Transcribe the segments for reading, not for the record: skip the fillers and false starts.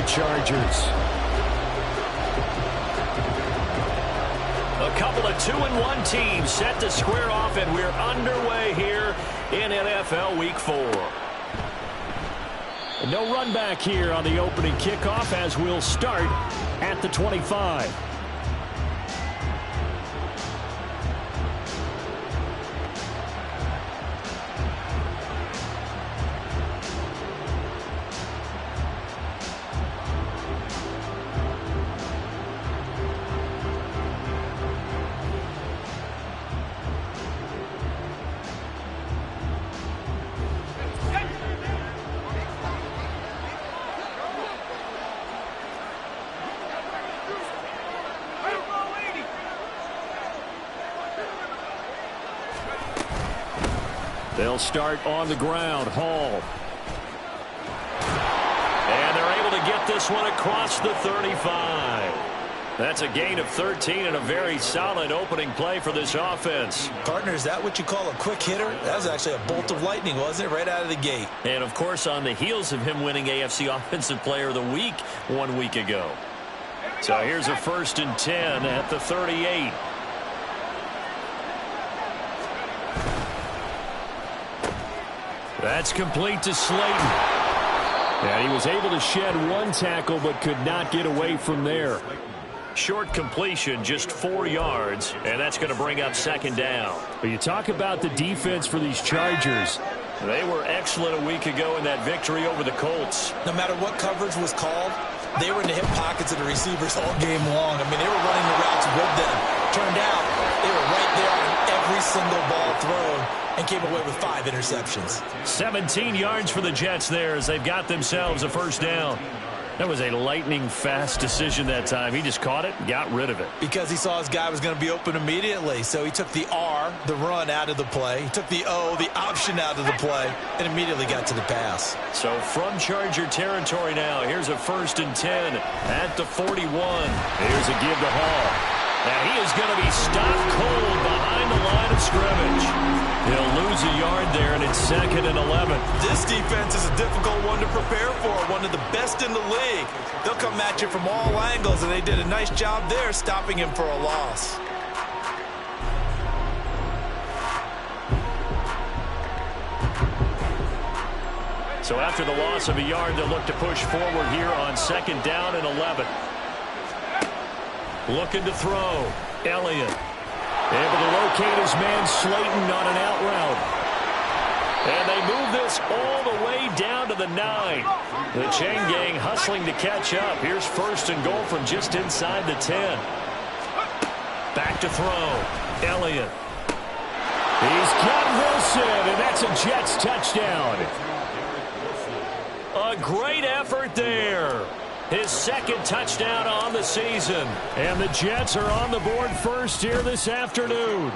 Chargers. A couple of 2-1 teams set to square off, and we're underway here in NFL Week 4. No run back here on the opening kickoff as we'll start at the 25. They'll start on the ground. Hall. And they're able to get this one across the 35. That's a gain of 13 and a very solid opening play for this offense. Partner, is that what you call a quick hitter? That was actually a bolt of lightning, wasn't it? Right out of the gate. And, of course, on the heels of him winning AFC Offensive Player of the Week 1 week ago. So here's a 1st and 10 at the 38. That's complete to Slayton. And he was able to shed one tackle but could not get away from there. Short completion, just 4 yards, and that's going to bring up 2nd down. But you talk about the defense for these Chargers. They were excellent a week ago in that victory over the Colts. No matter what coverage was called, they were in the hip pockets of the receivers all game long. I mean, they were running the routes with them. Turned out they were right there on every single ball thrown and came away with 5 interceptions. 17 yards for the Jets there as they've got themselves a 1st down. That was a lightning-fast decision that time. He just caught it and got rid of it. Because he saw his guy was going to be open immediately. So he took the R, the run, out of the play. He took the O, the option, out of the play, and immediately got to the pass. So from Charger territory now, here's a 1st and 10 at the 41. Here's a give to Hall. Now he is going to be stopped cold behind the line of scrimmage. He'll lose a yard there, and it's 2nd and 11. This defense is a difficult one to prepare for, one of the best in the league. They'll come at you from all angles, and they did a nice job there stopping him for a loss. So after the loss of a yard, they'll look to push forward here on 2nd down and 11. Looking to throw. Elliott. Able to locate his man Slayton on an out route. And they move this all the way down to the 9. The chain gang hustling to catch up. Here's 1st and goal from just inside the 10. Back to throw. Elliott. He's got Wilson, and that's a Jets touchdown. A great effort there. His 2nd touchdown on the season. And the Jets are on the board first here this afternoon.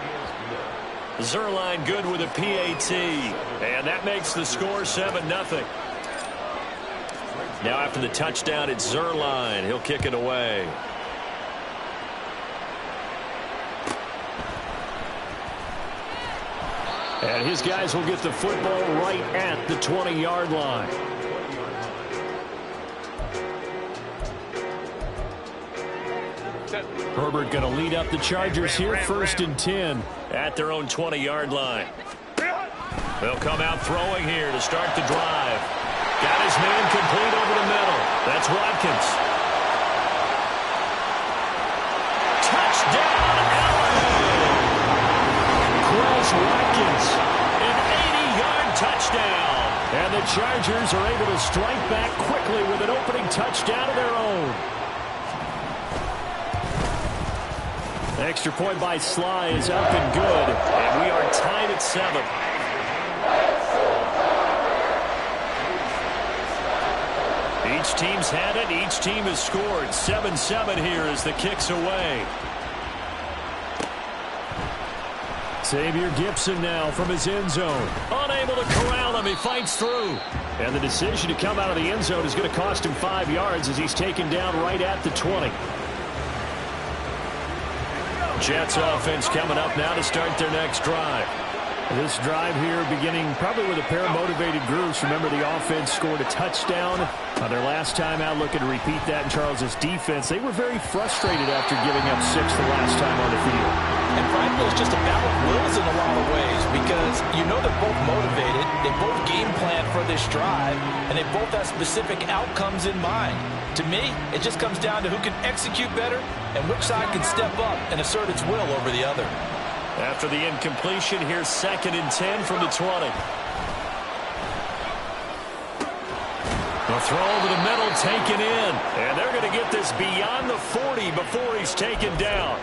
Zuerlein good with a PAT. And that makes the score 7-0. Now after the touchdown, it's Zuerlein. He'll kick it away. And his guys will get the football right at the 20-yard line. Herbert going to lead up the Chargers here, 1st and 10 at their own 20-yard line. They'll come out throwing here to start the drive. Got his man complete over the middle. That's Watkins. Touchdown, Allen! Chris Watkins. An 80-yard touchdown. And the Chargers are able to strike back quickly with an opening touchdown of their own. Extra point by Sly is up and good. And we are tied at 7. Each team's had it. Each team has scored. 7-7 here as the kick's away. Xavier Gipson now from his end zone. Unable to corral him. He fights through. And the decision to come out of the end zone is going to cost him 5 yards as he's taken down right at the 20. Jets offense coming up now to start their next drive. This drive here beginning probably with a pair of motivated groups. Remember, the offense scored a touchdown on their last time out, looking to repeat that in Charles's defense. They were very frustrated after giving up 6 the last time on the field. And frankly, it's just a battle of wills in a lot of ways because you know they're both motivated, they both game plan for this drive, and they both have specific outcomes in mind. To me, it just comes down to who can execute better and which side can step up and assert its will over the other. After the incompletion, here's 2nd and 10 from the 20. The throw over the middle, taken in. And they're going to get this beyond the 40 before he's taken down.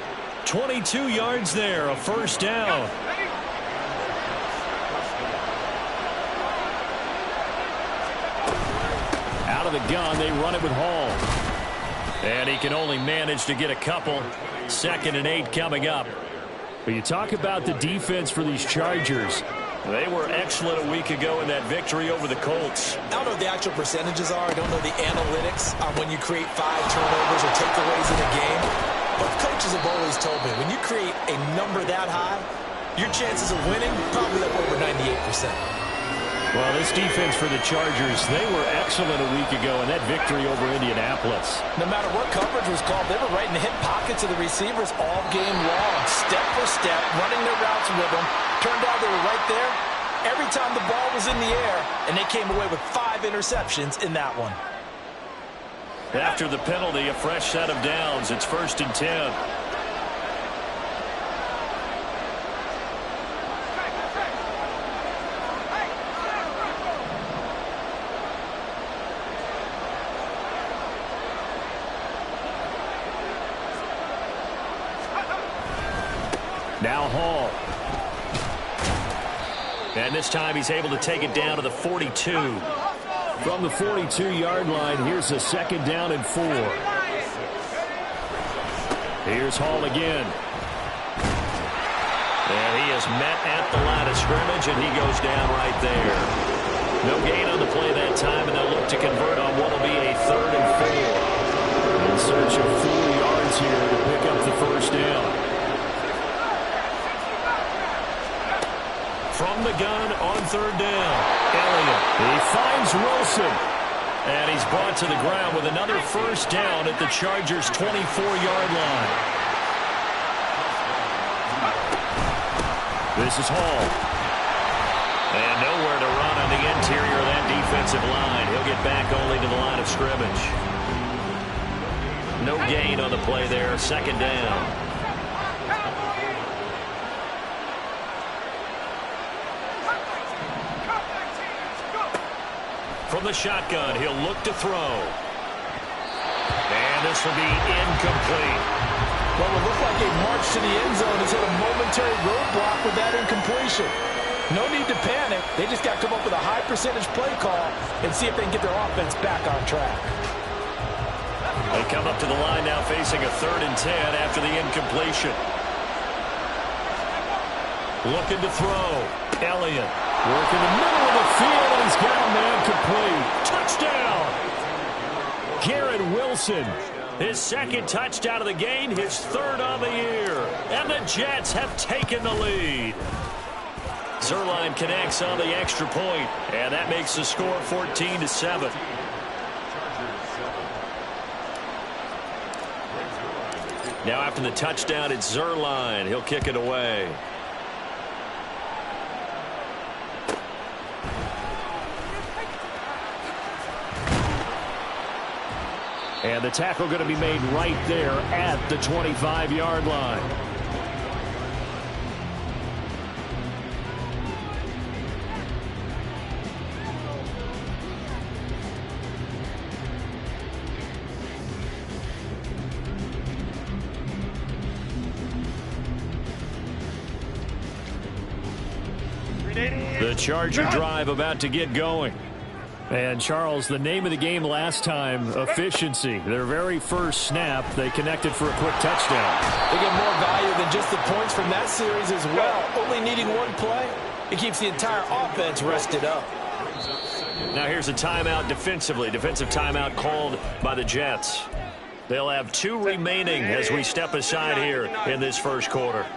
22 yards there, a first down. Out of the gun, they run it with Hall. And he can only manage to get a couple. 2nd and 8 coming up. But you talk about the defense for these Chargers. They were excellent a week ago in that victory over the Colts. I don't know what the actual percentages are. I don't know the analytics on when you create 5 turnovers or takeaways in a game. But coaches have always told me, when you create a number that high, your chances of winning probably up over 98%. Well, this defense for the Chargers, they were excellent a week ago in that victory over Indianapolis. No matter what coverage was called, they were right in the hip pockets of the receivers all game long, step for step, running their routes with them. Turned out they were right there every time the ball was in the air, and they came away with 5 interceptions in that one. After the penalty, a fresh set of downs. It's 1st and 10. Now Hall. And this time he's able to take it down to the 42. From the 42-yard line, here's a 2nd down and 4. Here's Hall again. And he is met at the line of scrimmage, and he goes down right there. No gain on the play that time, and they'll look to convert on what will be a 3rd and 4. In search of 4 yards here to pick up the first down. From the gun on 3rd down, Elliott. He finds Wilson. And he's brought to the ground with another first down at the Chargers' 24-yard line. This is Hall. And nowhere to run on the interior of that defensive line. He'll get back only to the line of scrimmage. No gain on the play there, 2nd down. From the shotgun, he'll look to throw. And this will be incomplete. Well, it looked like a march to the end zone has hit a momentary roadblock with that incompletion. No need to panic. They just got to come up with a high percentage play call and see if they can get their offense back on track. They come up to the line now facing a 3rd and 10 after the incompletion. Looking to throw. Elliott. Work in the middle of the field, and he's got a man complete. Touchdown! Garrett Wilson. His 2nd touchdown of the game, his 3rd on the year. And the Jets have taken the lead. Zuerlein connects on the extra point, and that makes the score 14-7. Now after the touchdown, it's Zuerlein. He'll kick it away. And the tackle going to be made right there at the 25-yard line. The Charger drive about to get going. And, Charles, the name of the game last time, efficiency. Their very first snap, they connected for a quick touchdown. They get more value than just the points from that series as well. Only needing one play, it keeps the entire offense rested up. Now here's a timeout defensively. Defensive timeout called by the Jets. They'll have 2 remaining as we step aside here in this first quarter.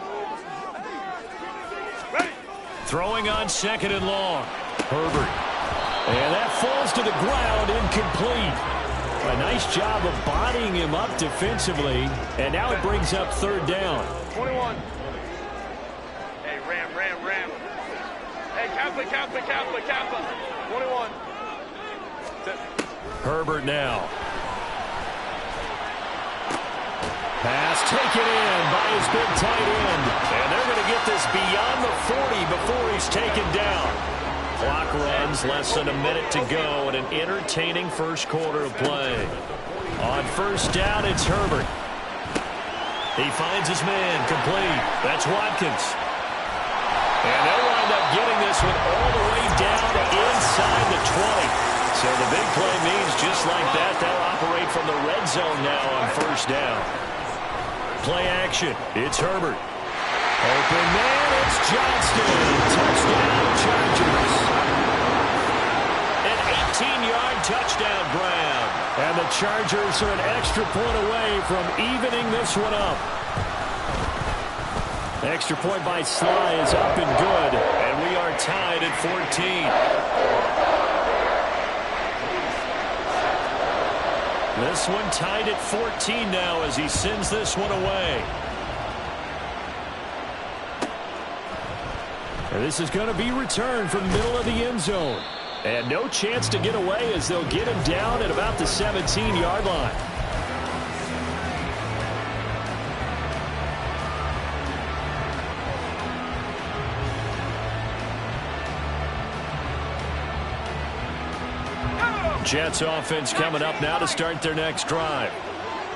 Throwing on 2nd and long. Herbert. And that falls to the ground, incomplete. A nice job of bodying him up defensively. And now it brings up 3rd down. 21. Hey, Ram. Hey, Kappa. 21. Herbert now. Pass taken in by his big tight end. And they're going to get this beyond the 40 before he's taken down. Clock runs, less than a minute to go, and an entertaining first quarter of play. On 1st down, it's Herbert. He finds his man, complete. That's Watkins. And they'll wind up getting this one all the way down inside the 20. So the big play means just like that, they'll operate from the red zone now on 1st down. Play action. It's Herbert. Open man, it's Johnston. Touchdown, Chargers. An 18-yard touchdown grab. And the Chargers are an extra point away from evening this one up. Extra point by Sly is up and good. And we are tied at 14. This one tied at 14 now as he sends this one away. And this is going to be returned from the middle of the end zone. And no chance to get away as they'll get him down at about the 17-yard line. Jets offense coming up now to start their next drive.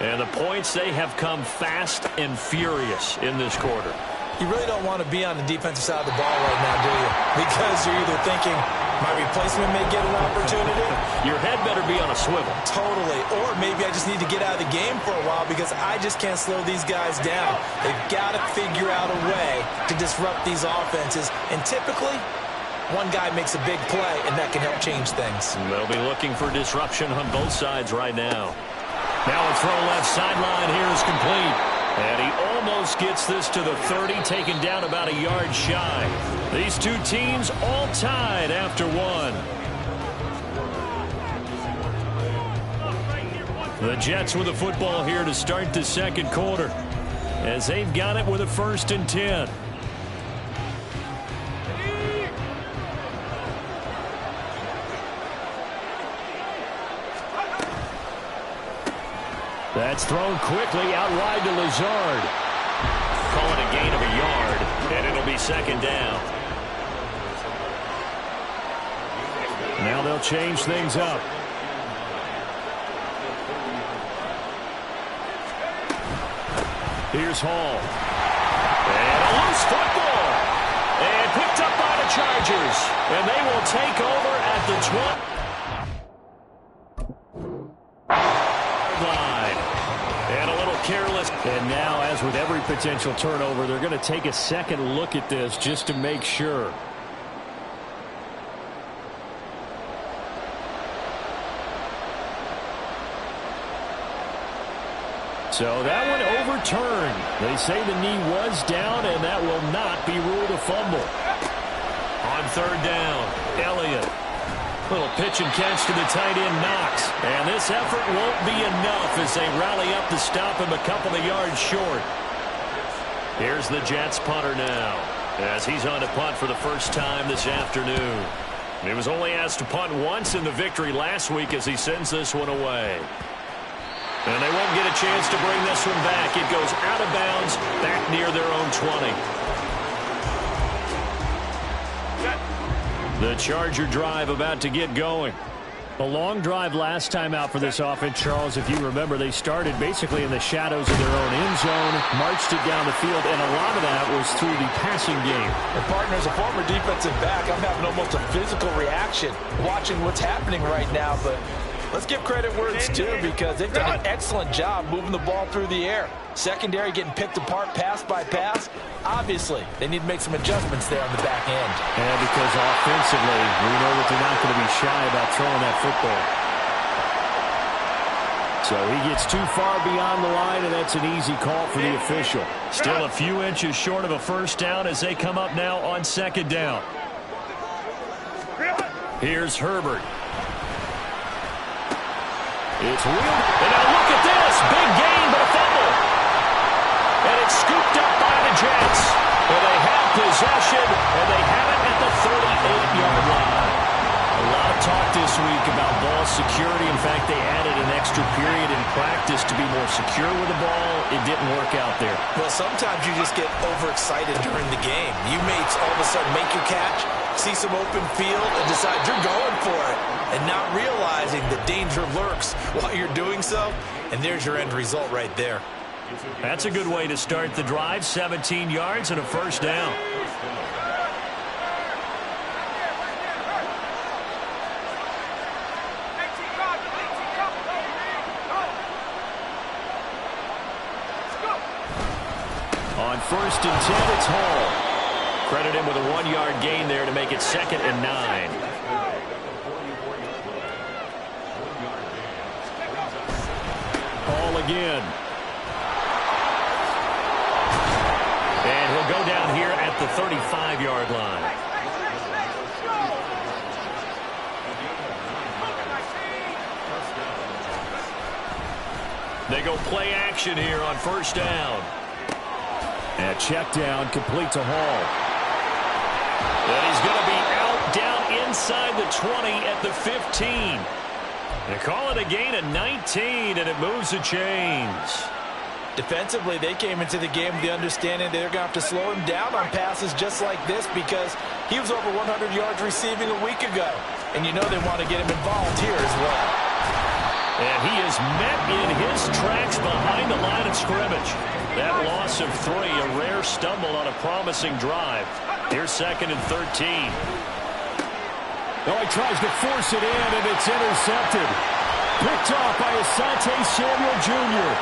And the points, they have come fast and furious in this quarter. You really don't want to be on the defensive side of the ball right now, do you? Because you're either thinking, my replacement may get an opportunity. Your head better be on a swivel. Totally. Or maybe I just need to get out of the game for a while because I just can't slow these guys down. They've got to figure out a way to disrupt these offenses. And typically, one guy makes a big play, and that can help change things. They'll be looking for disruption on both sides right now. Now a throw left sideline here is complete. And he almost gets this to the 30, taken down about a yard shy. These two teams all tied after one. The Jets with the football here to start the second quarter, as they've got it with a 1st and 10. That's thrown quickly out wide to Lazard. Call it a gain of a yard, and it'll be 2nd down. Now they'll change things up. Here's Hall. And a loose football. And picked up by the Chargers. And they will take over at the 20. Line. And a little careless. And now, as with every potential turnover, they're going to take a second look at this just to make sure. So that one overturned. They say the knee was down, and that will not be ruled a fumble. On 3rd down, Elliott. Little pitch and catch to the tight end, Knox. And this effort won't be enough as they rally up to stop him a couple of yards short. Here's the Jets punter now, as he's on to punt for the first time this afternoon. He was only asked to punt once in the victory last week as he sends this one away. And they won't get a chance to bring this one back. It goes out of bounds, back near their own 20. The Charger drive about to get going. A long drive last time out for this offense, Charles. If you remember, they started basically in the shadows of their own end zone, marched it down the field, and a lot of that was through the passing game. And partner, as a former defensive back, I'm having almost a physical reaction watching what's happening right now, but let's give credit where it's due because they've done an excellent job moving the ball through the air. Secondary getting picked apart pass by pass. Obviously, they need to make some adjustments there on the back end. And because offensively, we know that they're not going to be shy about throwing that football. So he gets too far beyond the line, and that's an easy call for the official. Still a few inches short of a first down as they come up now on second down. Here's Herbert. It's wheeled. And now look at this. Big gain, but a fumble. And it's scooped up by the Jets. And they have possession, and they have it at the 38-yard line. A lot of talk this week about ball security. In fact, they added an extra period in practice to be more secure with the ball. It didn't work out there. Well, sometimes you just get overexcited during the game. You may all of a sudden make your catch, see some open field, and decide you're going for it, and not realizing the danger lurks while you're doing so. And there's your end result right there. That's a good way to start the drive. 17 yards and a first down. On 1st and 10, it's Hall. Credit him with a 1-yard gain there to make it 2nd and 9. Hall again. And he'll go down here at the 35-yard line. They go play action here on 1st down. And check down, complete to Hall. And he's going to be out down inside the 20 at the 15. They call it a gain of 19, and it moves the chains. Defensively, they came into the game with the understanding they're going to have to slow him down on passes just like this because he was over 100 yards receiving a week ago. And you know they want to get him involved here as well. And he is met in his tracks behind the line of scrimmage. That loss of 3, a rare stumble on a promising drive. Here's 2nd and 13. Oh, he tries to force it in, and it's intercepted. Picked off by Asante Samuel Jr.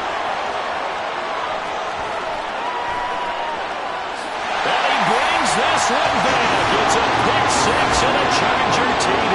And he brings this one back. It's a pick 6 and a Charger TD.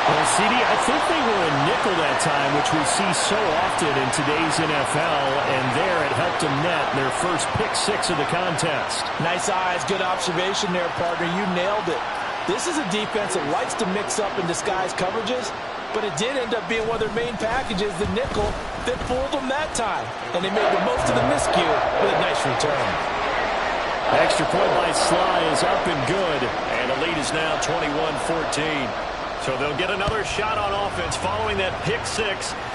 Well, CD, I think they were in nickel that time, which we see so often in today's NFL, and there it helped them net their first pick 6 of the contest. Nice eyes, good observation there, partner. You nailed it. This is a defense that likes to mix up and disguise coverages, but it did end up being one of their main packages, the nickel, that fooled them that time. And they made the most of the miscue with a nice return. Extra point by Sly is up and good. And the lead is now 21-14. So they'll get another shot on offense following that pick 6.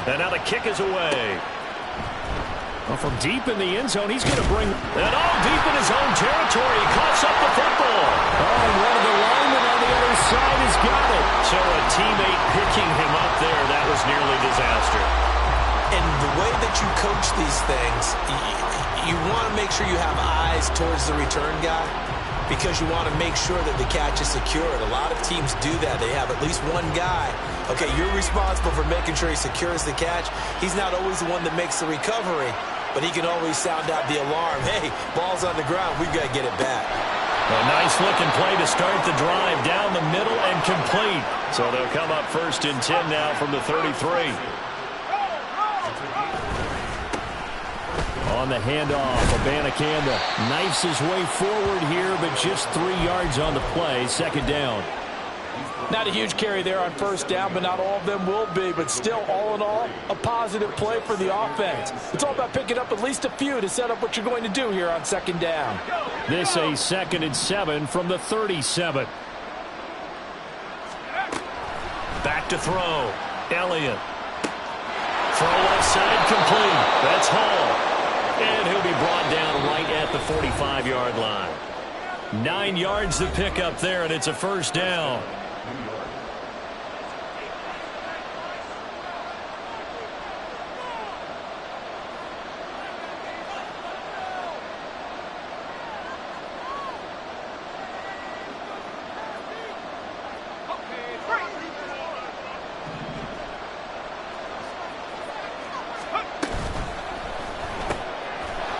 And now the kick is away. Well, from deep in the end zone, he's going to bring... And all deep in his own territory. He coughs up the football. Oh, and one of the linemen on the other side has got it. So a teammate picking him up there, that was nearly disaster. And the way that you coach these things, you want to make sure you have eyes towards the return guy because you want to make sure that the catch is secured. A lot of teams do that. They have at least one guy. Okay, you're responsible for making sure he secures the catch. He's not always the one that makes the recovery, but he can always sound out the alarm. Hey, ball's on the ground. We've got to get it back. A nice-looking play to start the drive down the middle and complete. So they'll come up 1st and 10 now from the 33. On the handoff, Abanikanda knifes his way forward here, but just 3 yards on the play, 2nd down. Not a huge carry there on 1st down, but not all of them will be. But still, all in all, a positive play for the offense. It's all about picking up at least a few to set up what you're going to do here on 2nd down. This a 2nd and 7 from the 37. Back to throw. Elliott. Throw left side complete. That's Hall. And he'll be brought down right at the 45-yard line. 9 yards to pick up there, and it's a 1st down.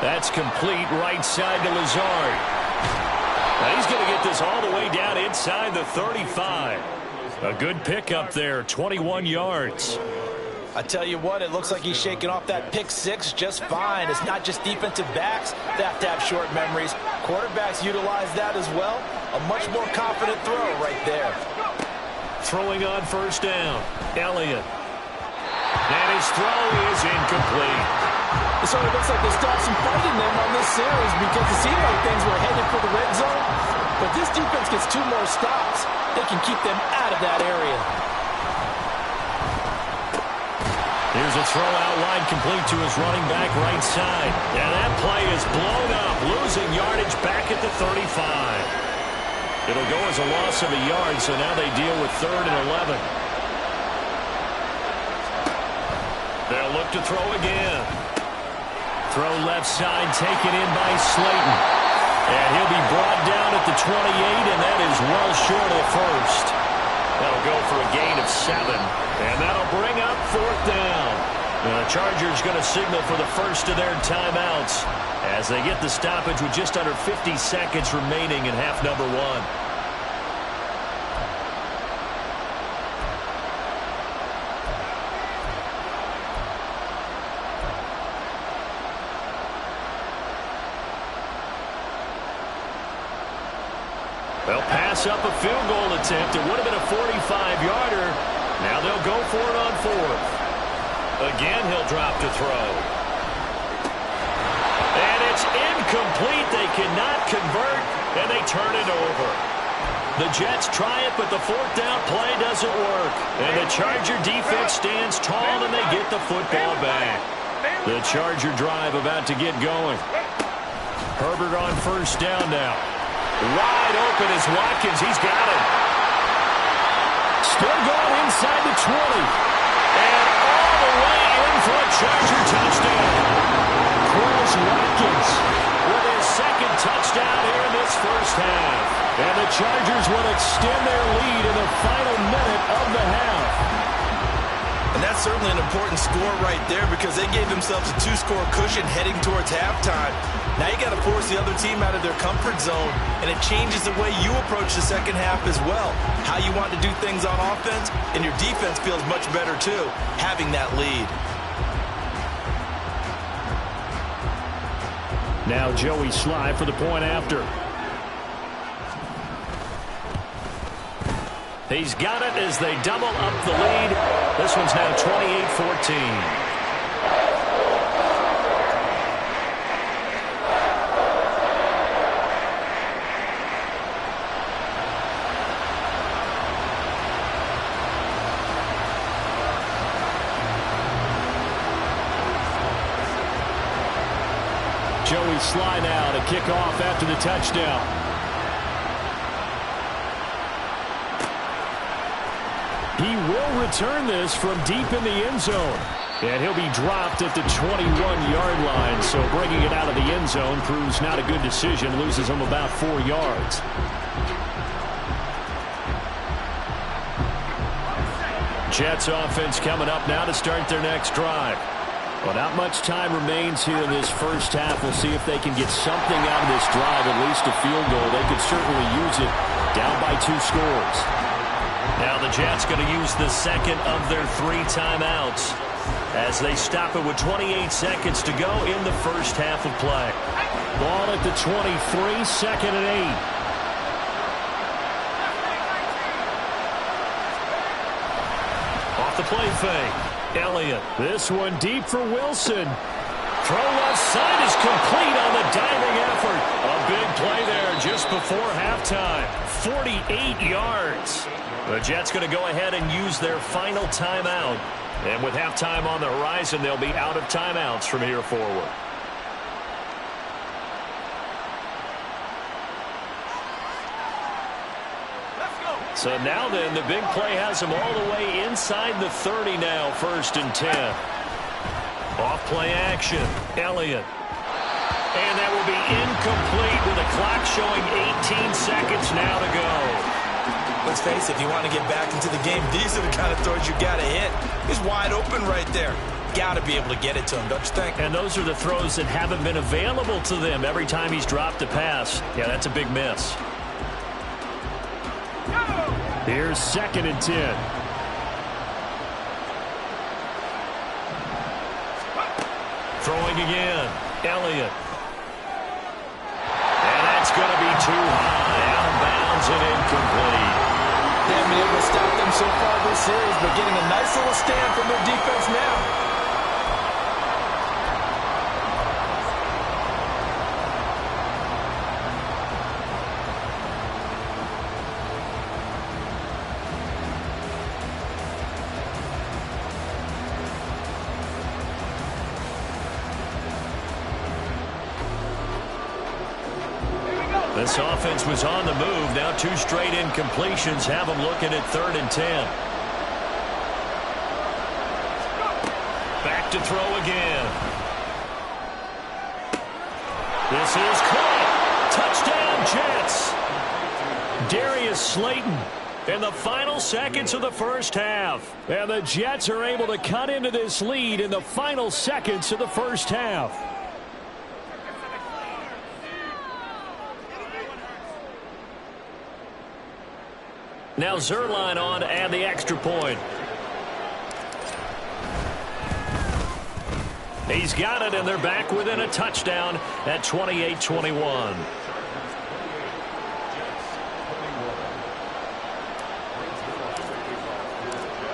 That's complete right side to Lazard. Now he's going to get this all the way down inside the 35. A good pickup there, 21 yards. I tell you what, it looks like he's shaking off that pick six just fine. It's not just defensive backs that have to have short memories. Quarterbacks utilize that as well. A much more confident throw right there. Throwing on first down, Elliott. And his throw is incomplete. So it looks like they still have some fight in them on this series because it seemed like things were headed for the red zone. But this defense gets 2 more stops. They can keep them out of that area. Here's a throw out line complete to his running back right side. And that play is blown up, losing yardage back at the 35. It'll go as a loss of a yard, so now they deal with 3rd and 11. They'll look to throw again. Throw left side, taken in by Slayton. And he'll be brought down at the 28, and that is well short of the first. That'll go for a gain of 7, and that'll bring up 4th down. The Chargers going to signal for the first of their timeouts as they get the stoppage with just under 50 seconds remaining in half number 1. They'll pass up a field goal attempt. It would have been a 45-yarder. Now they'll go for it on 4th. Again, he'll drop to throw. And it's incomplete. They cannot convert, and they turn it over. The Jets try it, but the 4th down play doesn't work. And the Charger defense stands tall, and they get the football back. The Charger drive about to get going. Herbert on first down now. Wide open is Watkins. He's got it. Still going inside the 20. And all the way in for a Charger touchdown. Quez Watkins with his 2nd touchdown here in this first half. And the Chargers will extend their lead in the final minute of the half. And that's certainly an important score right there because they gave themselves a 2-score cushion heading towards halftime. Now you got to force the other team out of their comfort zone, and it changes the way you approach the second half as well. How you want to do things on offense, and your defense feels much better too, having that lead. Now Joey Sly for the point after. He's got it as they double up the lead. This one's now 28-14. Joey Sly now to kick off after the touchdown. He will return this from deep in the end zone. And he'll be dropped at the 21-yard line. So bringing it out of the end zone proves not a good decision. Loses him about 4 yards. Jets offense coming up now to start their next drive. Well, not much time remains here in this first half. We'll see if they can get something out of this drive, at least a field goal. They could certainly use it down by 2 scores. Now the Jets going to use the 2nd of their 3 timeouts as they stop it with 28 seconds to go in the first half of play. Ball at the 23, 2nd and 8. Off the play fake. Elliott. This one deep for Wilson. Throw left side is complete on the diving effort. A big play there just before halftime. 48 yards. The Jets going to go ahead and use their final timeout. And with halftime on the horizon, they'll be out of timeouts from here forward. So now then, the big play has them all the way inside the 30 now, 1st and 10. Off play action, Elliott. And that will be incomplete with the clock showing 18 seconds now to go. Let's face it, if you want to get back into the game, these are the kind of throws you got to hit. He's wide open right there. Got to be able to get it to him, don't you think? And those are the throws that haven't been available to them every time he's dropped a pass. Yeah, that's a big miss. Here's 2nd and 10. Throwing again. Elliott. And that's going to be too high. Out of bounds and incomplete. They haven't been able to stop them so far this series, but getting a nice little stand from their defense now. This offense was on the move. Now 2 straight incompletions have them looking at 3rd and 10. Back to throw again. This is caught. Touchdown, Jets. Darius Slayton in the final seconds of the first half. And the Jets are able to cut into this lead in the final seconds of the first half. Now Zuerlein on to add the extra point. He's got it, and they're back within a touchdown at 28-21.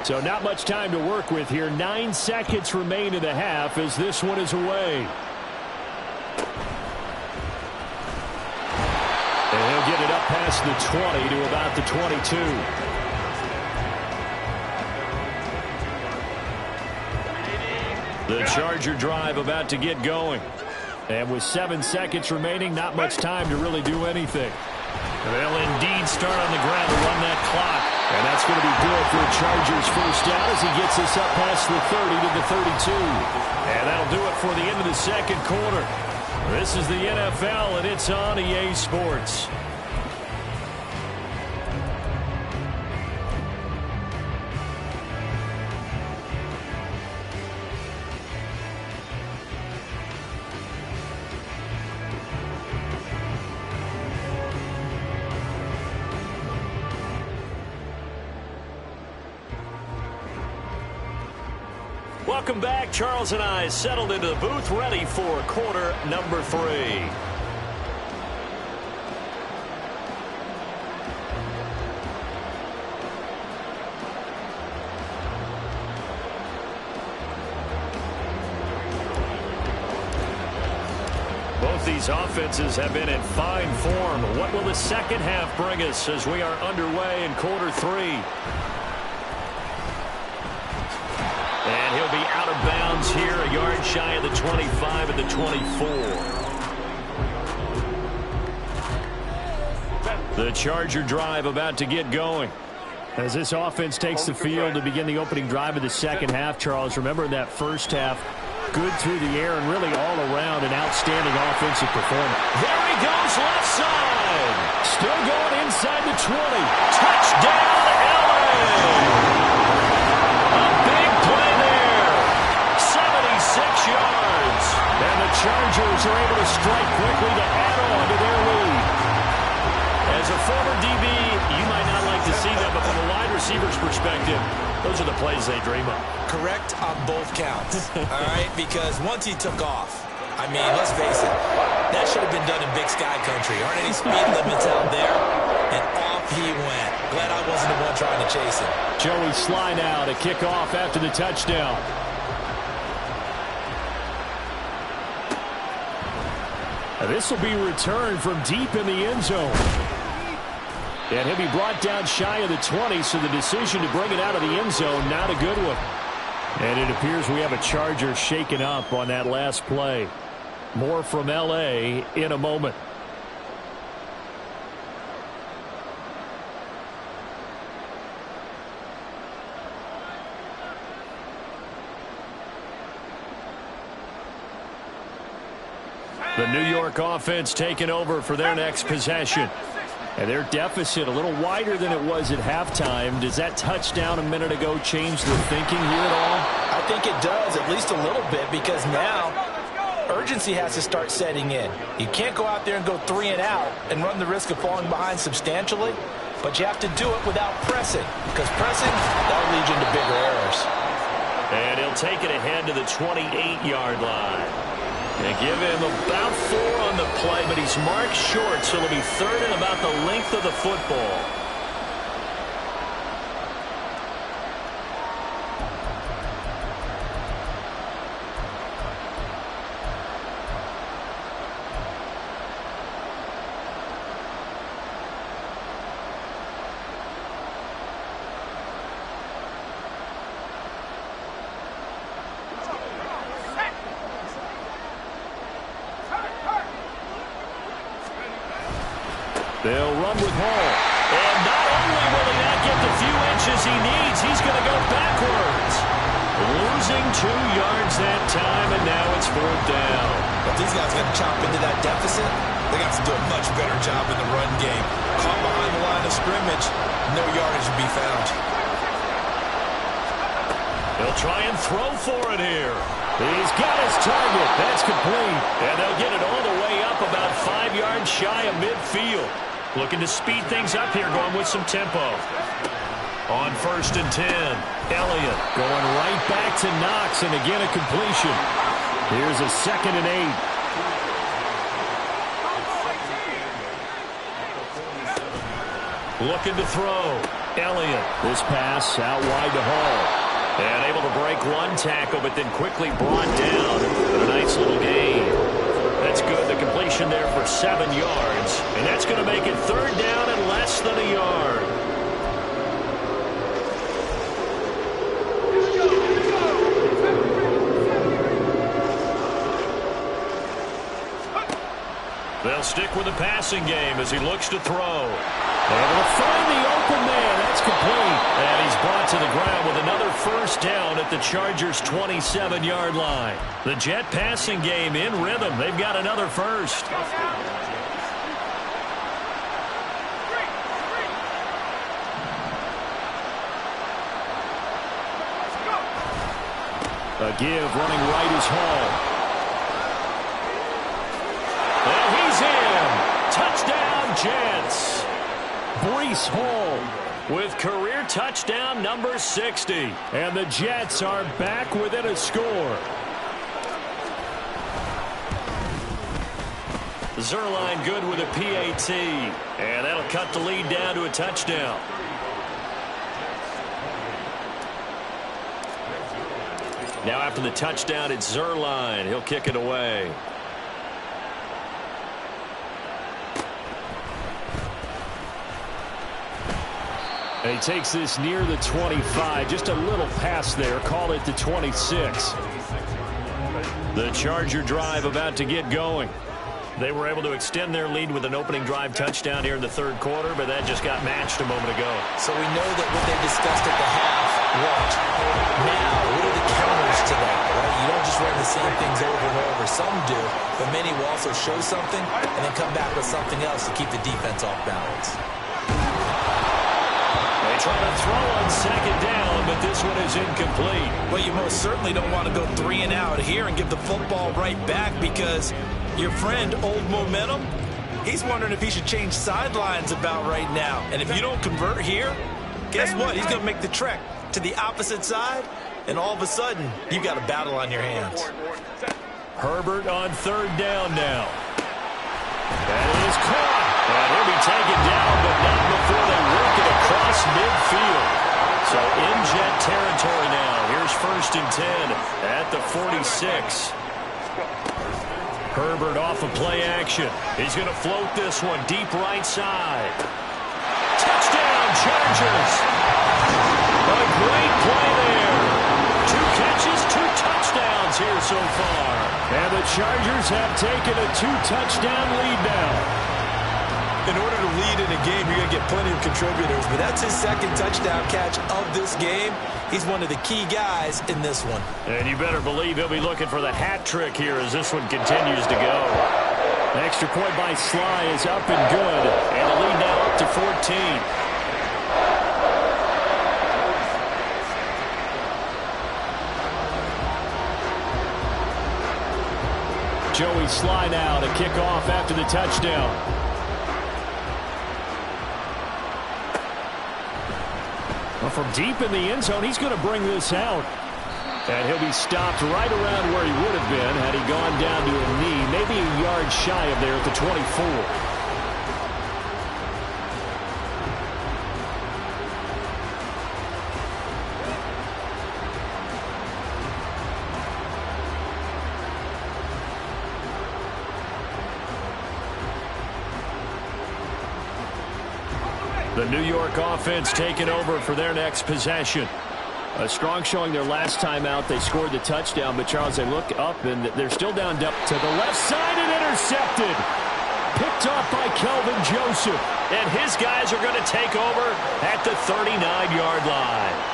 So not much time to work with here. 9 seconds remain in the half as this one is away. And he'll get it up past the 20 to about the 22. The Charger drive about to get going. And with 7 seconds remaining, not much time to really do anything. They'll indeed start on the ground to run that clock. And that's going to be good for the Chargers' first down as he gets this up past the 30 to the 32. And that'll do it for the end of the second quarter. This is the NFL, and it's on EA Sports. Welcome back. Charles and I settled into the booth, ready for quarter number 3. Both these offenses have been in fine form. What will the second half bring us as we are underway in quarter 3? And he'll be out of bounds here, a yard shy of the 25 at the 24. The Charger drive about to get going. As this offense takes the field to begin the opening drive of the second half, Charles, remember in that first half, good through the air and really all around an outstanding offensive performance. There he goes, left side. Still going inside the 20. Touchdown, LA. Yards. And the Chargers are able to strike quickly to add on to their lead. As a former DB, you might not like to see that, but from a wide receiver's perspective, those are the plays they dream of. Correct on both counts, all right? Because once he took off, I mean, let's face it, that should have been done in Big Sky Country. Aren't any speed limits out there? And off he went. Glad I wasn't the one trying to chase him. Joey Sly now to kick off after the touchdown. This will be returned from deep in the end zone. And he'll be brought down shy of the 20, so the decision to bring it out of the end zone, not a good one. And it appears we have a Charger shaken up on that last play. More from L.A. in a moment. The New York offense taking over for their next possession. And their deficit a little wider than it was at halftime. Does that touchdown a minute ago change the thinking here at all? I think it does, at least a little bit, because now urgency has to start setting in. You can't go out there and go 3 and out and run the risk of falling behind substantially, but you have to do it without pressing, because pressing, that'll lead you into bigger errors. And he'll take it ahead to the 28-yard line. They give him about 4 on the play, but he's marked short, so it'll be third and about the length of the football. They'll run with Hall. And not only will he not get the few inches he needs, he's going to go backwards. Losing 2 yards that time, and now it's 4th down. If these guys got to chop into that deficit, they got to do a much better job in the run game. Caught behind the line of scrimmage, no yardage to be found. They'll try and throw for it here. He's got his target. That's complete. And they'll get it all the way up about 5 yards shy of midfield. Looking to speed things up here, going with some tempo. On 1st and 10, Elliott going right back to Knox, and again a completion. Here's a 2nd and 8. Looking to throw. Elliott. This pass out wide to Hall. And able to break one tackle, but then quickly brought down. But a nice little gain. That's good. The completion there for 7 yards. And that's going to make it 3rd down and less than a yard. They'll stick with the passing game as he looks to throw. Able to find the open man. That's complete. And he's brought to the ground with another 1st down at the Chargers' 27-yard line. The Jet passing game in rhythm. They've got another 1st. A give running right is Hall. And he's in. Touchdown, Jets. Breece Hall with career touchdown number 60. And the Jets are back within a score. Zuerlein good with a PAT. And that'll cut the lead down to a touchdown. Now after the touchdown, it's Zuerlein. He'll kick it away. And he takes this near the 25. Just a little pass there. Call it the 26. The Charger drive about to get going. They were able to extend their lead with an opening drive touchdown here in the 3rd quarter, but that just got matched a moment ago. So we know that what they discussed at the half worked. Now, what are the counters to that, right? You don't just run the same things over and over. Some do, but many will also show something and then come back with something else to keep the defense off balance. They try to throw on 2nd down, but this one is incomplete. Well, you most certainly don't want to go 3 and out here and give the football right back because your friend, Old Momentum, he's wondering if he should change sidelines about right now. And if you don't convert here, guess what? He's going to make the trek to the opposite side, and all of a sudden, you got a battle on your hands. Herbert on 3rd down now. That is caught. And he'll be taken down, but not before they work it across midfield. So in Jet territory now. Here's 1st and 10 at the 46. Herbert off of play action. He's going to float this one deep right side. Touchdown, Chargers. A great play there. 2 catches, 2 touchdowns here so far. And the Chargers have taken a 2-touchdown lead now. In order to lead in a game, you're going to get plenty of contributors, but that's his 2nd touchdown catch of this game. He's one of the key guys in this one. And you better believe he'll be looking for the hat trick here as this one continues to go. An extra point by Sly is up and good. And the lead now up to 14. Joey Sly now to kick off after the touchdown. Well, from deep in the end zone, he's going to bring this out. And he'll be stopped right around where he would have been had he gone down to a knee, maybe a yard shy of there at the 24. The New York offense taking over for their next possession. A strong showing their last time out. They scored the touchdown, but Charles, they look up and they're still down to the left side and intercepted. Picked off by Kelvin Joseph. And his guys are going to take over at the 39-yard line.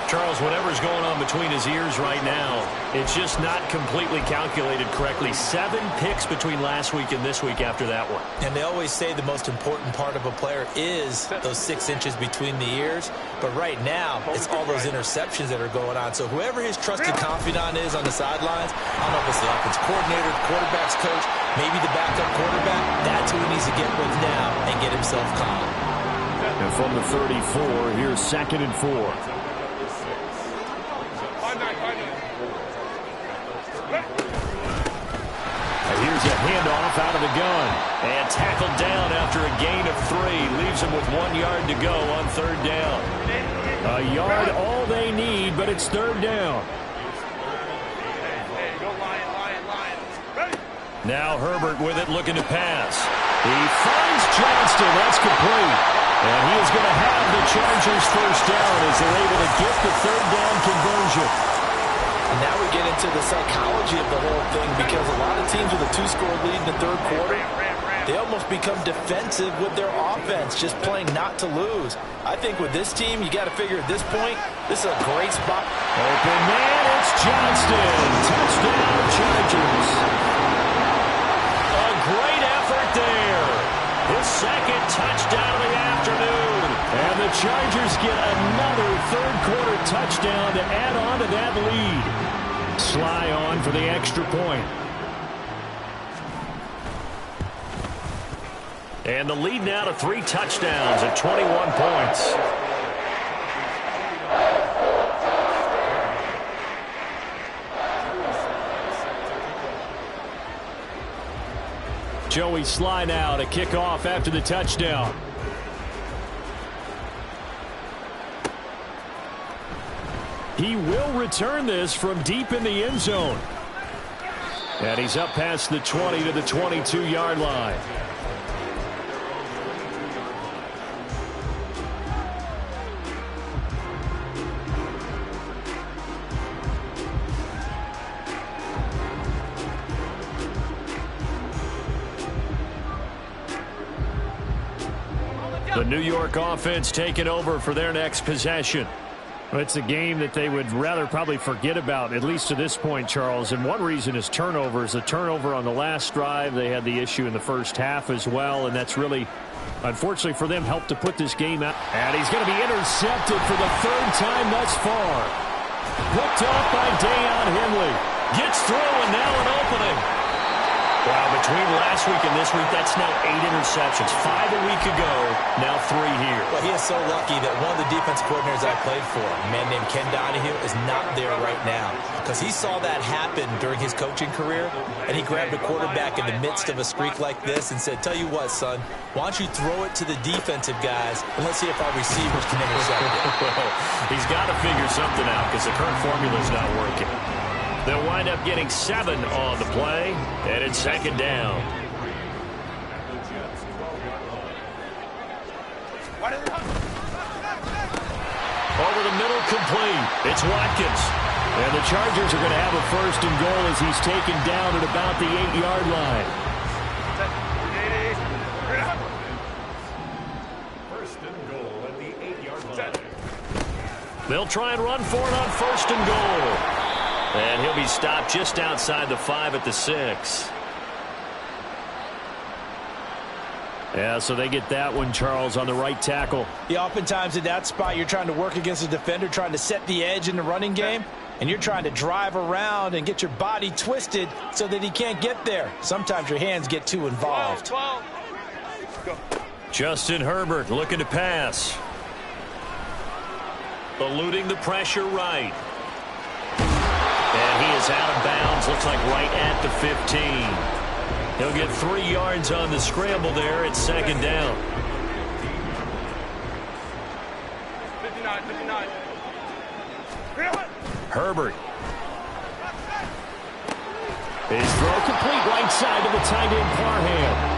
Charles, whatever's going on between his ears right now, it's just not completely calculated correctly. 7 picks between last week and this week after that one. And they always say the most important part of a player is those 6 inches between the ears. But right now, it's all those interceptions that are going on. So whoever his trusted confidant is on the sidelines, I don't know if it's the offense coordinator, the quarterback's coach, maybe the backup quarterback, that's who he needs to get with now and get himself calm. And from the 34, here's 2nd and 4. Here's a handoff out of the gun. And tackled down after a gain of 3. Leaves him with 1 yard to go on 3rd down. A yard all they need, but it's 3rd down. Now Herbert with it, looking to pass. He finds Johnston. That's complete. And he is going to have the Chargers 1st down as they're able to get the 3rd down conversion. And now we get into the psychology of the whole thing, because a lot of teams with a 2-score lead in the 3rd quarter, they almost become defensive with their offense, just playing not to lose. I think with this team, you got to figure at this point, this is a great spot. Open man, it's Johnston. Touchdown, Chargers. A great effort there. His 2nd touchdown of the afternoon. And the Chargers get another 3rd quarter touchdown to add on to that lead. Sly on for the extra point. And the lead now to 3 touchdowns at 21 points. Joey Sly now to kick off after the touchdown. He will return this from deep in the end zone. And he's up past the 20 to the 22-yard line. The New York offense taking over for their next possession. Well, it's a game that they would rather probably forget about, at least to this point, Charles. And one reason is turnovers. A turnover on the last drive. They had the issue in the first half as well, and that's really, unfortunately for them, helped to put this game out. And he's going to be intercepted for the 3rd time thus far. Picked off by Deion Henley. Gets through, and now an opening. Wow, between last week and this week, that's now 8 interceptions. 5 a week ago, now 3 here. Well, he is so lucky that one of the defense coordinators I played for, a man named Ken Donahue, is not there right now, because he saw that happen during his coaching career, and he grabbed a quarterback in the midst of a streak like this and said, tell you what, son, why don't you throw it to the defensive guys, and let's see if our receivers can intercept it. Well, he's got to figure something out, because the current formula's not working. They'll wind up getting 7 on the play, and it's 2nd down. Over the middle, complete. It's Watkins. And the Chargers are going to have a 1st and goal as he's taken down at about the 8-yard line. 1st and goal at the 8-yard line. They'll try and run for it on 1st and goal. And he'll be stopped just outside the 5 at the 6. Yeah, so they get that one, Charles, on the right tackle. Yeah, oftentimes in that spot, you're trying to work against a defender, trying to set the edge in the running game, and you're trying to drive around and get your body twisted so that he can't get there. Sometimes your hands get too involved. Justin Herbert looking to pass. Eluding the pressure right. is out of bounds. Looks like right at the 15. He'll get 3 yards on the scramble there. It's second down. 59, 59. Herbert. His throw complete right side to the tight end Parham.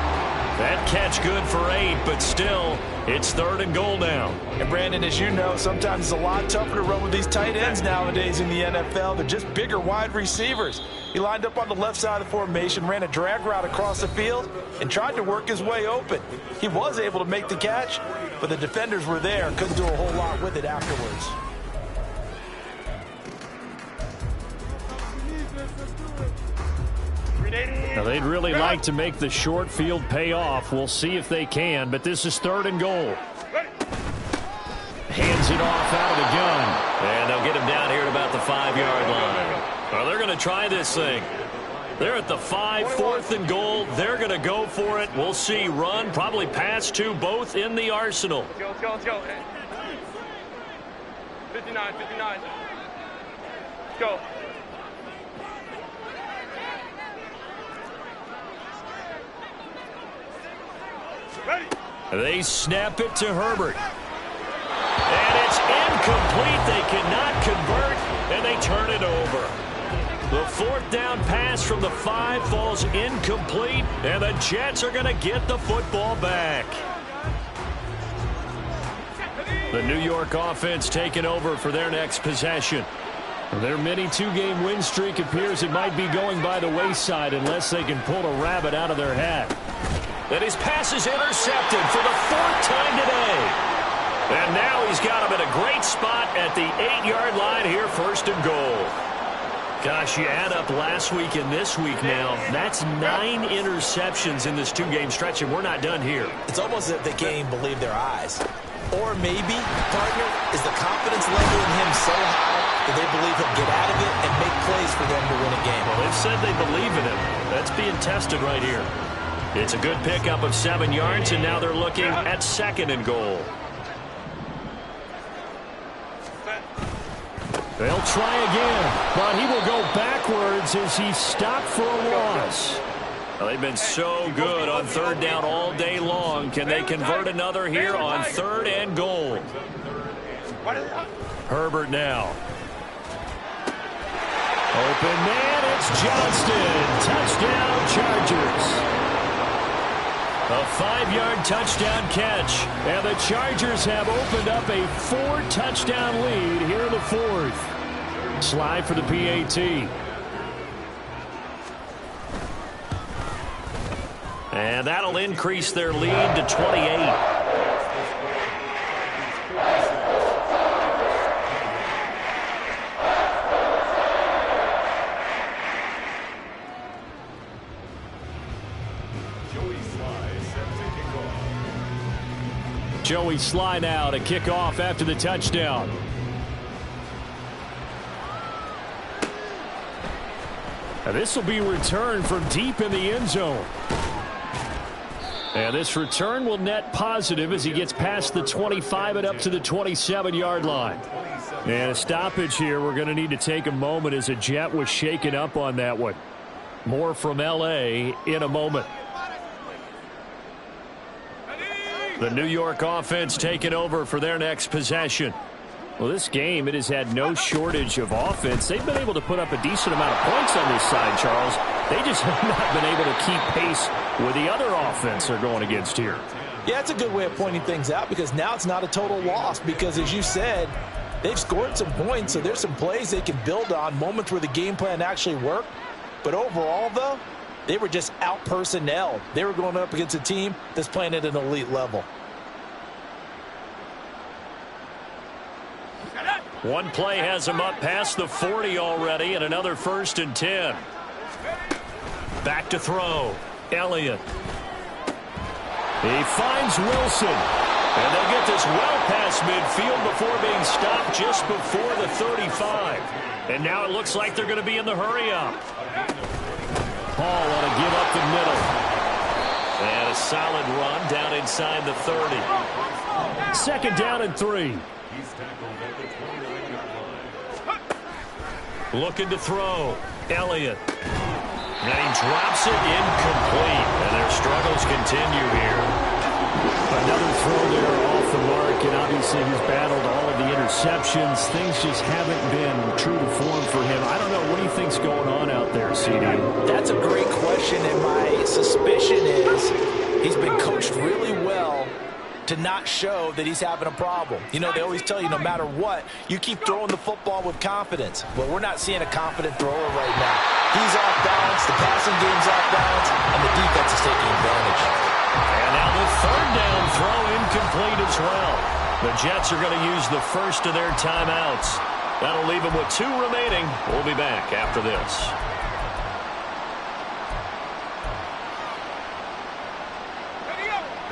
That catch good for 8, but still, it's 3rd and goal now. And Brandon, as you know, sometimes it's a lot tougher to run with these tight ends nowadays in the NFL. They're just bigger wide receivers. He lined up on the left side of the formation, ran a drag route across the field, and tried to work his way open. He was able to make the catch, but the defenders were there, couldn't do a whole lot with it afterwards. Now, they'd really like to make the short field pay off. We'll see if they can, but this is 3rd and goal. Hands it off out of the gun. And they'll get him down here at about the 5-yard line. Well, they're going to try this thing. They're at the 5, 4th and goal. They're going to go for it. We'll see. Run, probably pass to both in the arsenal. Let's go, let's go. 59, 59. Let's go. Ready. They snap it to Herbert. And it's incomplete. They cannot convert, and they turn it over. The 4th down pass from the 5 falls incomplete, and the Jets are going to get the football back. The New York offense taking over for their next possession. Their mini 2-game win streak appears it might be going by the wayside unless they can pull a rabbit out of their hat. And his pass is intercepted for the 4th time today. And now he's got him in a great spot at the 8-yard line here, 1st and goal. Gosh, you add up last week and this week now, that's 9 interceptions in this 2-game stretch, and we're not done here. It's almost as if they can't even believe their eyes. Or maybe, partner, is the confidence level in him so high that they believe he'll get out of it and make plays for them to win a game. Well, they've said they believe in him. That's being tested right here. It's a good pickup of 7 yards, and now they're looking at 2nd and goal. They'll try again, but he will go backwards as he's stopped for a loss. Well, they've been so good on 3rd down all day long. Can they convert another here on 3rd and goal? Herbert now. Open man, it's Johnston. Touchdown, Chargers. A 5-yard touchdown catch. And the Chargers have opened up a 4-touchdown lead here in the 4th. Slide for the PAT. And that'll increase their lead to 28. Joey Sly now to kick off after the touchdown. Now this will be returned from deep in the end zone. And this return will net positive as he gets past the 25 and up to the 27-yard line. And a stoppage here. We're going to need to take a moment as a Jet was shaken up on that one. More from L.A. in a moment. The New York offense taking over for their next possession. Well, this game, it has had no shortage of offense. They've been able to put up a decent amount of points on this side, Charles. They just have not been able to keep pace with the other offense they're going against here. Yeah, it's a good way of pointing things out because now it's not a total loss because, as you said, they've scored some points, so there's some plays they can build on, moments where the game plan actually worked. But overall, though, they were just out-personnel. They were going up against a team that's playing at an elite level. One play has him up past the 40 already, and another 1st and 10. Back to throw. Elliott. He finds Wilson. And they'll get this well past midfield before being stopped just before the 35. And now it looks like they're going to be in the hurry-up. Paul on a give up the middle. And a solid run down inside the 30. 2nd down and 3. Looking to throw. Elliott. And he drops it incomplete. And their struggles continue here. Another throw there off the mark, and obviously he's battled all of the interceptions. Things just haven't been true to form for him. I don't know. What do you think's going on out there, CD? That's a great question, and my suspicion is he's been coached really well to not show that he's having a problem. You know, they always tell you no matter what, you keep throwing the football with confidence. Well, we're not seeing a confident thrower right now. He's off balance, the passing game's off balance, and the defense is taking advantage. And now the third down throw incomplete as well. The Jets are going to use the first of their timeouts. That'll leave them with 2 remaining. We'll be back after this.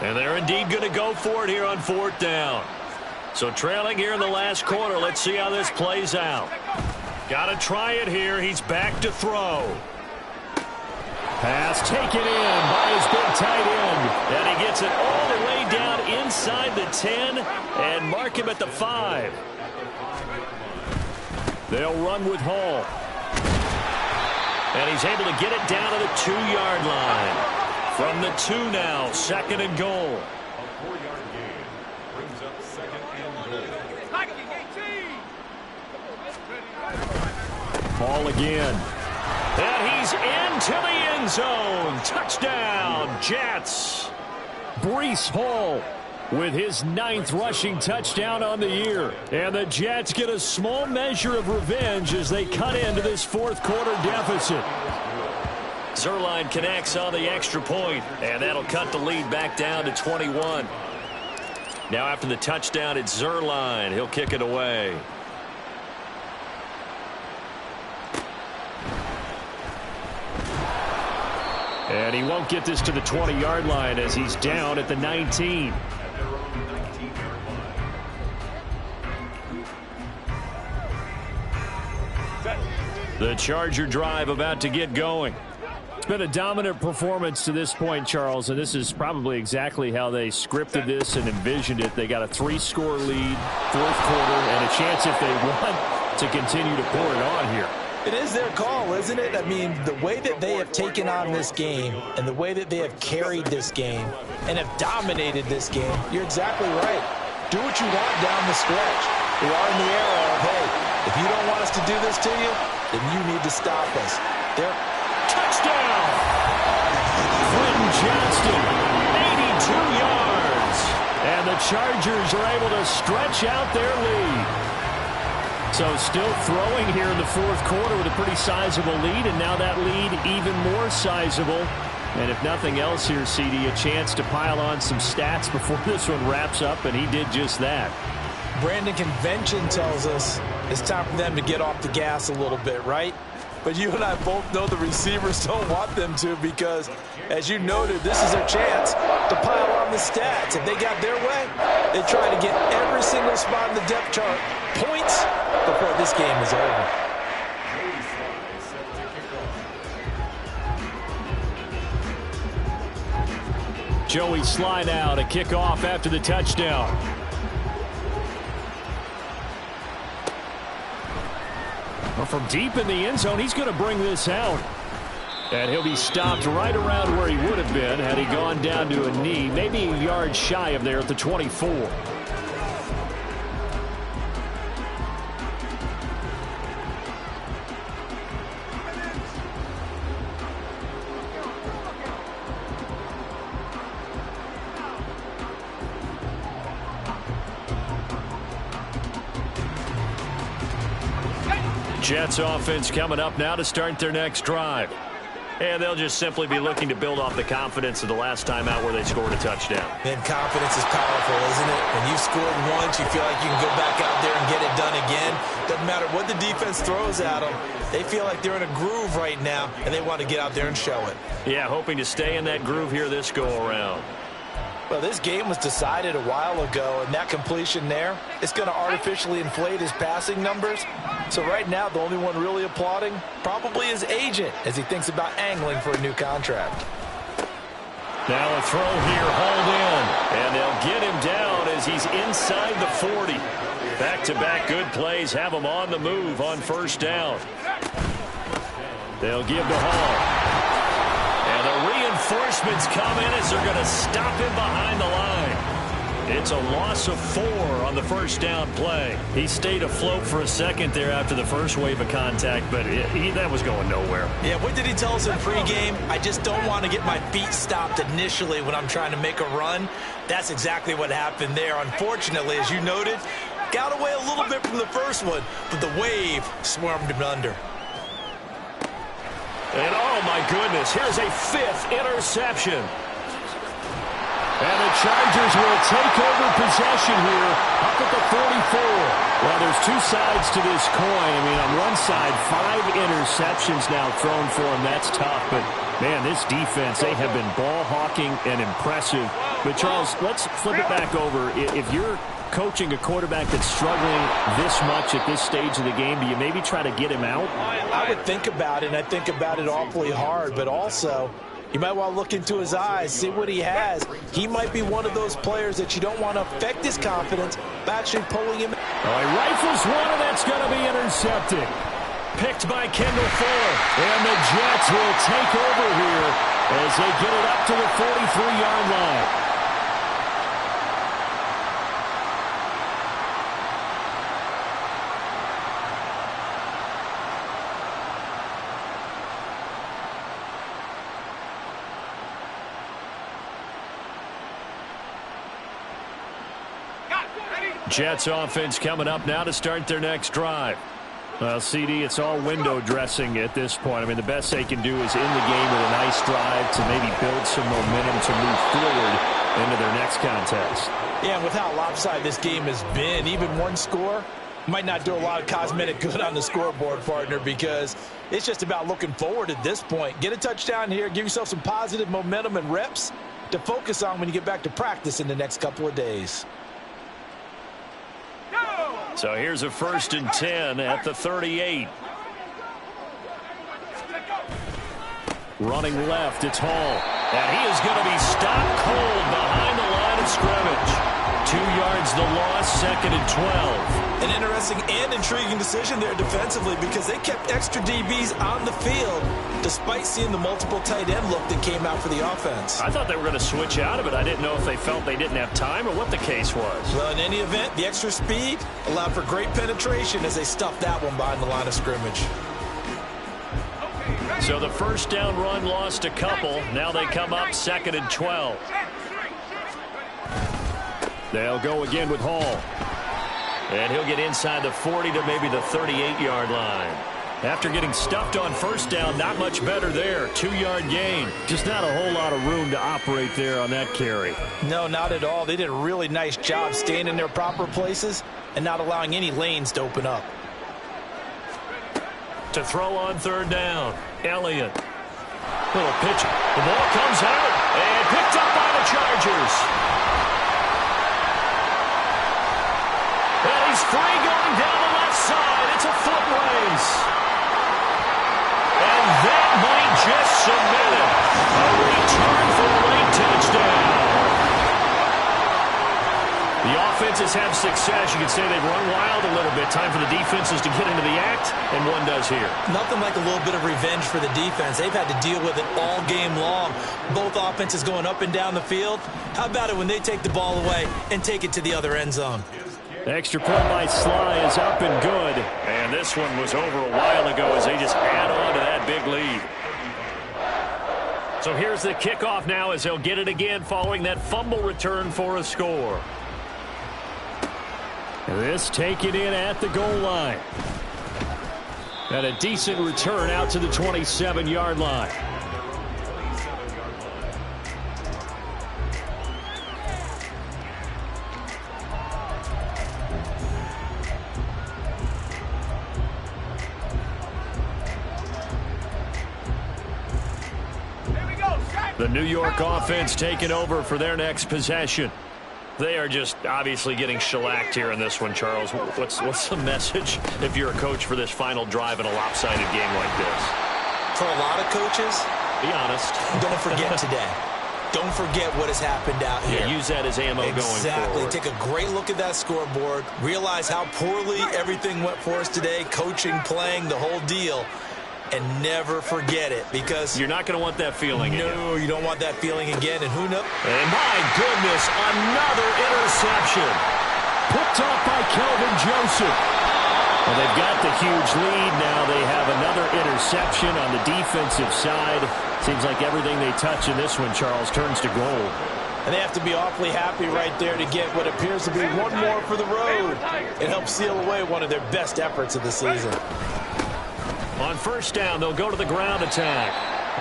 And they're indeed going to go for it here on 4th down. So trailing here in the last quarter. Let's see how this plays out. Got to try it here. He's back to throw. Pass taken in by his big tight end. And he gets it all the way down inside the 10 and mark him at the 5. They'll run with Hall. And he's able to get it down to the 2-yard line. From the 2 now, 2nd and goal. A 4-yard gain brings up 2nd and goal. Hall again. And he's into the end zone. Touchdown, Jets. Breece Hall with his 9th rushing touchdown on the year. And the Jets get a small measure of revenge as they cut into this 4th quarter deficit. Zuerlein connects on the extra point, and that'll cut the lead back down to 21. Now after the touchdown, it's Zuerlein. He'll kick it away. And he won't get this to the 20-yard line as he's down at the 19. The Charger drive about to get going. It's been a dominant performance to this point, Charles, and this is probably exactly how they scripted this and envisioned it. They got a 3-score lead, 4th quarter, and a chance if they want to continue to pour it on here. It is their call, isn't it? I mean, the way that they have taken on this game and the way that they have carried this game and have dominated this game, you're exactly right. Do what you want down the stretch. We are in the era of, hey, if you don't want us to do this to you, then you need to stop us. Touchdown! Quentin Johnston, 82 yards. And the Chargers are able to stretch out their lead. So still throwing here in the 4th quarter with a pretty sizable lead, and now that lead even more sizable. And if nothing else here, CD, a chance to pile on some stats before this one wraps up, and he did just that. Brandon, convention tells us it's time for them to get off the gas a little bit, right? But you and I both know the receivers don't want them to because, as you noted, this is their chance to pile on the stats. If they got their way, they try to get every single spot in the depth chart points before this game is over. Joey Slye now to kick off after the touchdown. Well, from deep in the end zone, he's going to bring this out. And he'll be stopped right around where he would have been had he gone down to a knee, maybe a yard shy of there at the 24. Jets offense coming up now to start their next drive. And they'll just simply be looking to build off the confidence of the last time out where they scored a touchdown. Man, confidence is powerful, isn't it? When you've scored once, you feel like you can go back out there and get it done again. Doesn't matter what the defense throws at them. They feel like they're in a groove right now, and they want to get out there and show it. Yeah, hoping to stay in that groove here this go-around. Well, this game was decided a while ago, and that completion there, it's going to artificially inflate his passing numbers. So right now, the only one really applauding probably his agent as he thinks about angling for a new contract. Now a throw here, hauled in, and they'll get him down as he's inside the 40. Back-to-back good plays have them on the move on first down. They'll give to Hall. And the reinforcements come in as they're going to stop him behind the line. It's a loss of 4 on the first down play. He stayed afloat for a second there after the first wave of contact, but that was going nowhere. Yeah, what did he tell us in pregame? I just don't want to get my feet stopped initially when I'm trying to make a run. That's exactly what happened there. Unfortunately, as you noted, got away a little bit from the first one, but the wave swarmed him under. And oh my goodness, here's a 5th interception. And the Chargers will take over possession here up at the 44. Well, there's 2 sides to this coin. I mean, on one side, 5 interceptions now thrown for him. That's tough. But, man, this defense, they have been ball hawking and impressive. But, Charles, let's flip it back over. If you're coaching a quarterback that's struggling this much at this stage of the game, do you maybe try to get him out? I would think about it, and I think about it awfully hard. But also, you might want to look into his eyes, see what he has. He might be one of those players that you don't want to affect his confidence by actually pulling him. Oh, he rifles one, and that's going to be intercepted. Picked by Kendall Fuller. And the Jets will take over here as they get it up to the 43-yard line. Jets offense coming up now to start their next drive. Well, CD, it's all window dressing at this point. I mean, the best they can do is in the game with a nice drive to maybe build some momentum to move forward into their next contest. Yeah, and with how lopsided this game has been, even one score might not do a lot of cosmetic good on the scoreboard, partner, because it's just about looking forward at this point. Get a touchdown here, give yourself some positive momentum and reps to focus on when you get back to practice in the next couple of days. So here's a 1st and 10 at the 38. Running left, it's Hall. And he is going to be stopped cold behind the line of scrimmage. 2 yards the loss, 2nd and 12. An interesting and intriguing decision there defensively because they kept extra DBs on the field despite seeing the multiple tight end look that came out for the offense. I thought they were going to switch out of it. I didn't know if they felt they didn't have time or what the case was. Well, in any event, the extra speed allowed for great penetration as they stuffed that one behind the line of scrimmage. So the first down run lost a couple. Now they come up 2nd and 12. They'll go again with Hall. And he'll get inside the 40 to maybe the 38-yard line. After getting stuffed on first down, not much better there. 2-yard gain. Just not a whole lot of room to operate there on that carry. No, not at all. They did a really nice job staying in their proper places and not allowing any lanes to open up. To throw on 3rd down, Elliott. Little pitch. The ball comes out and picked up by the Chargers. And he's free going down the left side. It's a foot race. And that might just cement it. A return for a late touchdown. The offenses have success. You could say they've run wild a little bit. Time for the defenses to get into the act, and one does here. Nothing like a little bit of revenge for the defense. They've had to deal with it all game long. Both offenses going up and down the field. How about it when they take the ball away and take it to the other end zone? Extra point by Sly is up and good. And this one was over a while ago as they just add on to that big lead. So here's the kickoff now as they'll get it again following that fumble return for a score. This taken in at the goal line. And a decent return out to the 27-yard line. The New York offense taking over for their next possession. They are just obviously getting shellacked here in this one, Charles. What's the message if you're a coach for this final drive in a lopsided game like this? For a lot of coaches, be honest. don't forget today. don't forget what has happened out here. Yeah, use that as ammo going forward. Exactly. Take a great look at that scoreboard. Realize how poorly everything went for us today. Coaching, playing, the whole deal. And never forget it, because you're not going to want that feeling again. No, you don't want that feeling again. And who knows? And my goodness, another interception. Picked off by Kelvin Joseph. Well, they've got the huge lead. Now they have another interception on the defensive side. Seems like everything they touch in this one, Charles, turns to gold. And they have to be awfully happy right there to get what appears to be one more for the road. It helps seal away one of their best efforts of the season. On first down, they'll go to the ground attack.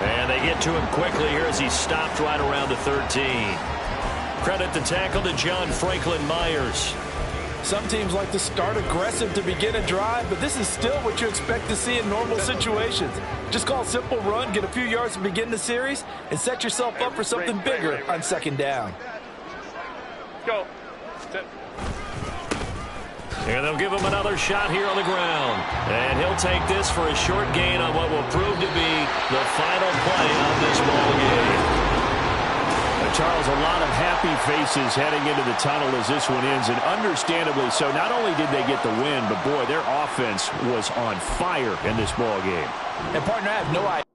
And they get to him quickly here as he stopped right around the 13. Credit the tackle to John Franklin Myers. Some teams like to start aggressive to begin a drive, but this is still what you expect to see in normal situations. Just call a simple run, get a few yards to begin the series, and set yourself up for something bigger on second down. Go. And they'll give him another shot here on the ground. And he'll take this for a short gain on what will prove to be the final play of this ball game. Charles, a lot of happy faces heading into the tunnel as this one ends, and understandably so. Not only did they get the win, but boy, their offense was on fire in this ball game. And partner, I have no idea.